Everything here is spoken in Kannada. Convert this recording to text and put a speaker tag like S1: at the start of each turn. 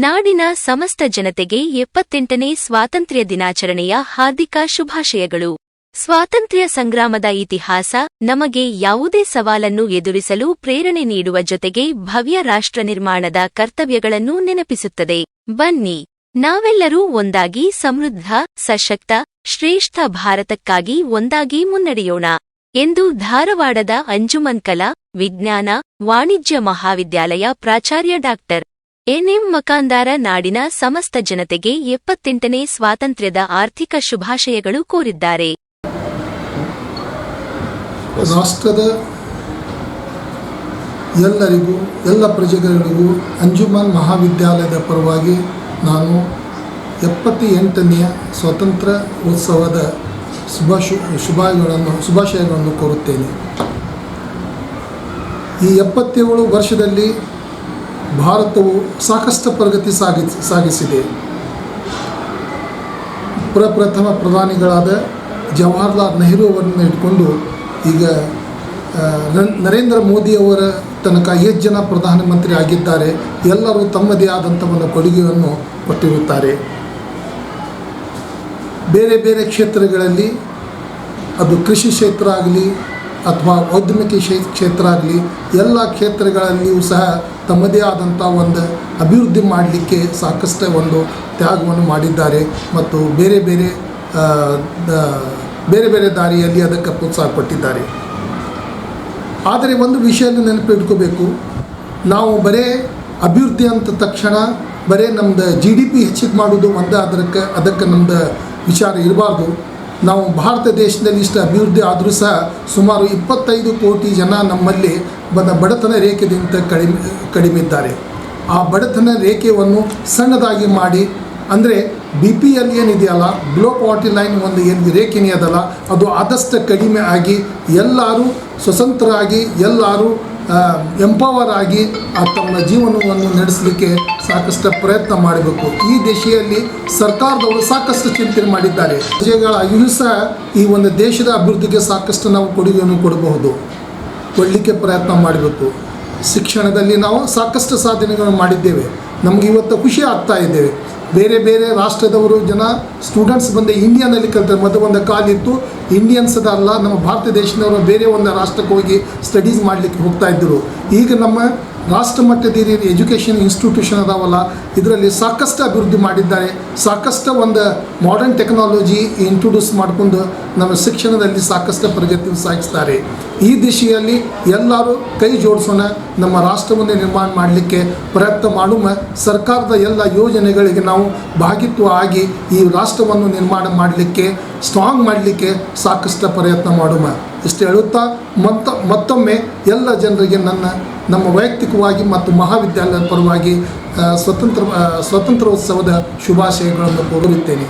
S1: ನಾಡಿನ ಸಮಸ್ತ ಜನತೆಗೆ 78ನೇ ಸ್ವಾತಂತ್ರ್ಯ ದಿನಾಚರಣೆಯ ಹಾರ್ದಿಕ ಶುಭಾಶಯಗಳು. ಸ್ವಾತಂತ್ರ್ಯ ಸಂಗ್ರಾಮದ ಇತಿಹಾಸ ನಮಗೆ ಯಾವುದೇ ಸವಾಲನ್ನು ಎದುರಿಸಲು ಪ್ರೇರಣೆ ನೀಡುವ ಜೊತೆಗೆ ಭವ್ಯ ರಾಷ್ಟ್ರ ನಿರ್ಮಾಣದ ಕರ್ತವ್ಯಗಳನ್ನು ನೆನಪಿಸುತ್ತದೆ. ಬನ್ನಿ, ನಾವೆಲ್ಲರೂ ಒಂದಾಗಿ ಸಮೃದ್ಧ, ಸಶಕ್ತ, ಶ್ರೇಷ್ಠ ಭಾರತಕ್ಕಾಗಿ ಒಂದಾಗಿ ಮುನ್ನಡೆಯೋಣ ಎಂದು ಧಾರವಾಡದ ಅಂಜುಮನ್ ಕಲಾ, ವಿಜ್ಞಾನ, ವಾಣಿಜ್ಯ ಮಹಾವಿದ್ಯಾಲಯ ಪ್ರಾಚಾರ್ಯ ಡಾ. ಎನ್.ಎಂ. ಮಕಾಂದಾರ ನಾಡಿನ ಸಮಸ್ತ ಜನತೆಗೆ 78ನೇ ಸ್ವಾತಂತ್ರ್ಯದ ಆರ್ಥಿಕ ಶುಭಾಶಯಗಳು ಕೋರಿದ್ದಾರೆ.
S2: ರಾಷ್ಟ್ರದ ಎಲ್ಲರಿಗೂ, ಎಲ್ಲ ಪ್ರಜೆಗಳಿಗೂ ಅಂಜುಮನ್ ಮಹಾವಿದ್ಯಾಲಯದ ಪರವಾಗಿ ನಾನು 78ನೆಯ ಸ್ವಾತಂತ್ರ್ಯ ಉತ್ಸವದ ಶುಭಾಶಯಗಳನ್ನು ಕೋರುತ್ತೇನೆ. ಈ 77 ವರ್ಷದಲ್ಲಿ ಭಾರತವು ಸಾಕಷ್ಟು ಪ್ರಗತಿ ಸಾಗಿಸಿದೆ. ಪ್ರಪ್ರಥಮ ಪ್ರಧಾನಿಗಳಾದ ಜವಾಹರ್ಲಾಲ್ ನೆಹರು ಅವರನ್ನು ಇಟ್ಕೊಂಡು ಈಗ ನರೇಂದ್ರ ಮೋದಿಯವರ ತನಕ 8 ಜನ ಪ್ರಧಾನಮಂತ್ರಿ ಆಗಿದ್ದಾರೆ. ಎಲ್ಲರೂ ತಮ್ಮದೇ ಆದಂಥ ಒಂದು ಕೊಡುಗೆಯನ್ನು ಕೊಟ್ಟಿರುತ್ತಾರೆ. ಬೇರೆ ಬೇರೆ ಕ್ಷೇತ್ರಗಳಲ್ಲಿ, ಅದು ಕೃಷಿ ಕ್ಷೇತ್ರ ಆಗಲಿ ಅಥವಾ ಔದ್ಯಮಿಕ ಕ್ಷೇತ್ರ ಆಗಲಿ, ಎಲ್ಲ ಕ್ಷೇತ್ರಗಳಲ್ಲಿಯೂ ಸಹ ತಮ್ಮದೇ ಆದಂಥ ಒಂದು ಅಭಿವೃದ್ಧಿ ಮಾಡಲಿಕ್ಕೆ ಸಾಕಷ್ಟು ಒಂದು ತ್ಯಾಗವನ್ನು ಮಾಡಿದ್ದಾರೆ ಮತ್ತು ಬೇರೆ ಬೇರೆ ದಾರಿಯಲ್ಲಿ ಅದಕ್ಕೆ ಪ್ರೋತ್ಸಾಹ ಕೊಟ್ಟಿದ್ದಾರೆ. ಆದರೆ ಒಂದು ವಿಷಯವನ್ನು ನೆನಪಿಟ್ಕೋಬೇಕು, ನಾವು ಬರೇ ಅಭಿವೃದ್ಧಿ ಅಂತ ತಕ್ಷಣ ಬರೇ ನಮ್ಮದು GDP ಹೆಚ್ಚಿಗೆ ಮಾಡೋದು ಒಂದೇ ಅದಕ್ಕೆ ನಮ್ಮದು ವಿಚಾರ ಇರಬಾರ್ದು. ನಾವು ಭಾರತ ದೇಶದಲ್ಲಿ ಇಷ್ಟು ಅಭಿವೃದ್ಧಿ ಆದರೂ ಸಹ ಸುಮಾರು 25 ಕೋಟಿ ಜನ ನಮ್ಮಲ್ಲಿ ಬಡತನ ರೇಖೆಗಿಂತ ಕಡಿಮೆ ಇದ್ದಾರೆ. ಆ ಬಡತನ ರೇಖೆಯನ್ನು ಸಣ್ಣದಾಗಿ ಮಾಡಿ, ಅಂದರೆ BPL ಏನಿದೆಯಲ್ಲ, ಬಿಲೋ ಪಾವರ್ಟಿ ಲೈನ್ ಒಂದು ಏನು ರೇಖೆನೇ ಅದಲ್ಲ, ಅದು ಆದಷ್ಟು ಕಡಿಮೆ ಆಗಿ ಎಲ್ಲರೂ ಸ್ವತಂತ್ರರಾಗಿ, ಎಲ್ಲರೂ ಎಂಪವರ್ ಆಗಿ ತಮ್ಮ ಜೀವನವನ್ನು ನಡೆಸಲಿಕ್ಕೆ ಸಾಕಷ್ಟು ಪ್ರಯತ್ನ ಮಾಡಬೇಕು. ಈ ದಿಶೆಯಲ್ಲಿ ಸರ್ಕಾರದವರು ಸಾಕಷ್ಟು ಚಿಂತನೆ ಮಾಡಿದ್ದಾರೆ. ಪ್ರಜೆಗಳಾಗಿಯೂ ಸಹ ಈ ಒಂದು ದೇಶದ ಅಭಿವೃದ್ಧಿಗೆ ಸಾಕಷ್ಟು ನಾವು ಕೊಡುಗೆಯನ್ನು ಕೊಡಲಿಕ್ಕೆ ಪ್ರಯತ್ನ ಮಾಡಬೇಕು. ಶಿಕ್ಷಣದಲ್ಲಿ ನಾವು ಸಾಕಷ್ಟು ಸಾಧನೆಗಳನ್ನು ಮಾಡಿದ್ದೇವೆ. ನಮಗೆ ಇವತ್ತು ಖುಷಿ ಆಗ್ತಾ ಇದ್ದೇವೆ. ಬೇರೆ ಬೇರೆ ರಾಷ್ಟ್ರದವರು ಸ್ಟೂಡೆಂಟ್ಸ್ ಬಂದು ಇಂಡಿಯಾನಲ್ಲಿ ಕಲಿತಾರೆ. ಮೊದಲು ಒಂದು ಕಾಲಿತ್ತು ಇಂಡಿಯನ್ಸ್ದಲ್ಲ, ನಮ್ಮ ಭಾರತ ದೇಶದವರು ಬೇರೆ ಒಂದು ರಾಷ್ಟ್ರಕ್ಕೆ ಹೋಗಿ ಸ್ಟಡೀಸ್ ಮಾಡಲಿಕ್ಕೆ ಹೋಗ್ತಾ ಇದ್ದರು. ಈಗ ನಮ್ಮ ರಾಷ್ಟ್ರ ಮಟ್ಟದ ಎಜುಕೇಷನ್ ಇನ್ಸ್ಟಿಟ್ಯೂಷನ್ ಅದಾವಲ್ಲ, ಇದರಲ್ಲಿ ಸಾಕಷ್ಟು ಅಭಿವೃದ್ಧಿ ಮಾಡಿದ್ದಾರೆ. ಸಾಕಷ್ಟು ಒಂದು ಮಾಡರ್ನ್ ಟೆಕ್ನಾಲಜಿ ಇಂಟ್ರೊಡ್ಯೂಸ್ ಮಾಡಿಕೊಂಡು ನಮ್ಮ ಶಿಕ್ಷಣದಲ್ಲಿ ಸಾಕಷ್ಟು ಪ್ರಗತಿ ಸಾಗಿಸ್ತಾರೆ. ಈ ದಿಶೆಯಲ್ಲಿ ಎಲ್ಲರೂ ಕೈ ಜೋಡಿಸೋಣ, ನಮ್ಮ ರಾಷ್ಟ್ರವನ್ನು ನಿರ್ಮಾಣ ಮಾಡಲಿಕ್ಕೆ ಪ್ರಯತ್ನ ಮಾಡುವ. ಸರ್ಕಾರದ ಎಲ್ಲ ಯೋಜನೆಗಳಿಗೆ ನಾವು ಭಾಗಿತ್ವ ಆಗಿ ಈ ರಾಷ್ಟ್ರವನ್ನು ನಿರ್ಮಾಣ ಮಾಡಲಿಕ್ಕೆ, ಸ್ಟ್ರಾಂಗ್ ಮಾಡಲಿಕ್ಕೆ ಸಾಕಷ್ಟು ಪ್ರಯತ್ನ ಮಾಡುವ. ಇಷ್ಟು ಹೇಳುತ್ತಾ ಮತ್ತೊಮ್ಮೆ ಎಲ್ಲ ಜನರಿಗೆ ನಮ್ಮ ವೈಯಕ್ತಿಕವಾಗಿ ಮತ್ತು ಮಹಾವಿದ್ಯಾಲಯದ ಪರವಾಗಿ ಸ್ವಾತಂತ್ರ್ಯೋತ್ಸವದ ಶುಭಾಶಯಗಳನ್ನು ಕೋರುತ್ತೇನೆ.